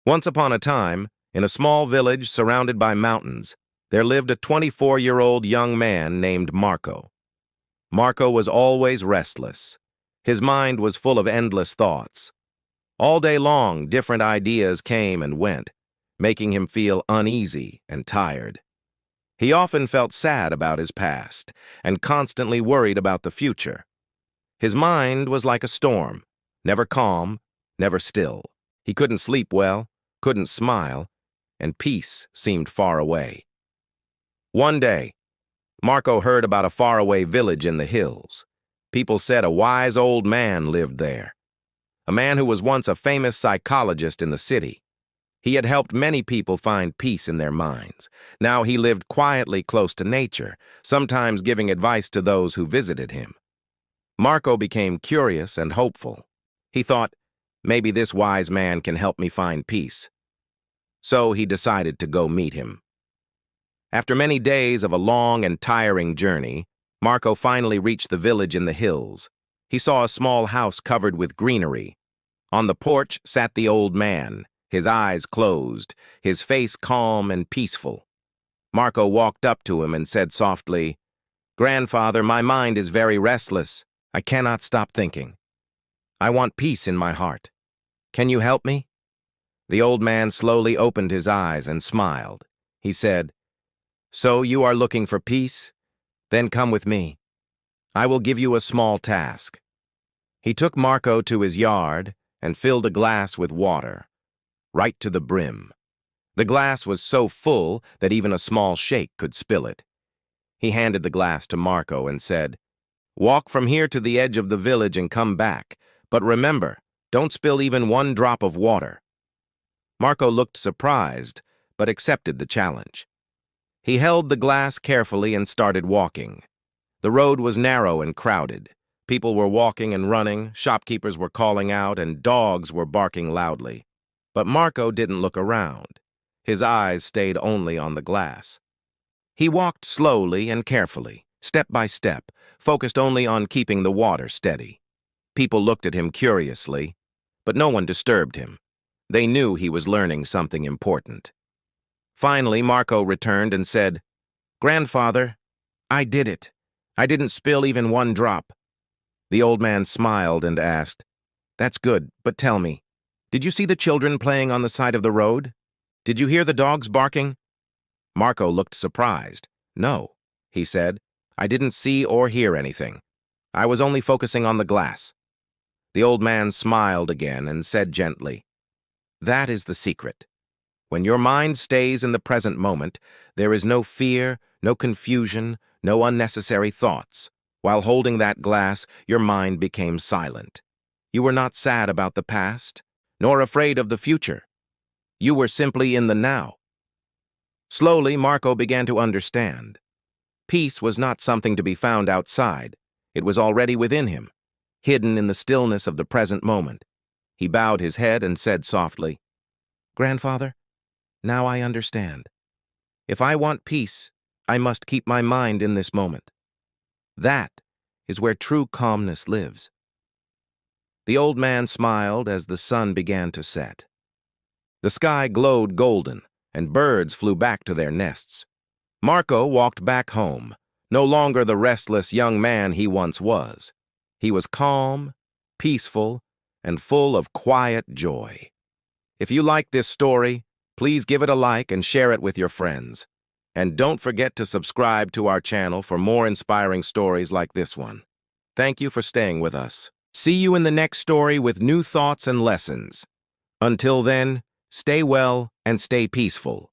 Once upon a time, in a small village surrounded by mountains, there lived a 24-year-old young man named Marco. Marco was always restless. His mind was full of endless thoughts. All day long, different ideas came and went, making him feel uneasy and tired. He often felt sad about his past and constantly worried about the future. His mind was like a storm, never calm, never still. He couldn't sleep well, couldn't smile, and peace seemed far away. One day, Marco heard about a faraway village in the hills. People said a wise old man lived there, a man who was once a famous psychologist in the city. He had helped many people find peace in their minds. Now he lived quietly close to nature, sometimes giving advice to those who visited him. Marco became curious and hopeful. He thought, maybe this wise man can help me find peace. So he decided to go meet him. After many days of a long and tiring journey, Marco finally reached the village in the hills. He saw a small house covered with greenery. On the porch sat the old man, his eyes closed, his face calm and peaceful. Marco walked up to him and said softly, "Grandfather, my mind is very restless. I cannot stop thinking. I want peace in my heart. Can you help me?" The old man slowly opened his eyes and smiled. He said, "So you are looking for peace? Then come with me. I will give you a small task." He took Marco to his yard and filled a glass with water, right to the brim. The glass was so full that even a small shake could spill it. He handed the glass to Marco and said, "Walk from here to the edge of the village and come back, but remember, don't spill even one drop of water." Marco looked surprised, but accepted the challenge. He held the glass carefully and started walking. The road was narrow and crowded. People were walking and running, shopkeepers were calling out, and dogs were barking loudly. But Marco didn't look around. His eyes stayed only on the glass. He walked slowly and carefully, step by step, focused only on keeping the water steady. People looked at him curiously, but no one disturbed him. They knew he was learning something important. Finally, Marco returned and said, "Grandfather, I did it. I didn't spill even one drop." The old man smiled and asked, "That's good, but tell me, did you see the children playing on the side of the road? Did you hear the dogs barking?" Marco looked surprised. "No," he said, "I didn't see or hear anything. I was only focusing on the glass." The old man smiled again and said gently, "That is the secret. When your mind stays in the present moment, there is no fear, no confusion, no unnecessary thoughts. While holding that glass, your mind became silent. You were not sad about the past, nor afraid of the future. You were simply in the now." Slowly, Marco began to understand. Peace was not something to be found outside. It was already within him, hidden in the stillness of the present moment. He bowed his head and said softly, "Grandfather, now I understand. If I want peace, I must keep my mind in this moment. That is where true calmness lives." The old man smiled as the sun began to set. The sky glowed golden, and birds flew back to their nests. Marco walked back home, no longer the restless young man he once was. He was calm, peaceful, and full of quiet joy. If you like this story, please give it a like and share it with your friends. And don't forget to subscribe to our channel for more inspiring stories like this one. Thank you for staying with us. See you in the next story with new thoughts and lessons. Until then, stay well and stay peaceful.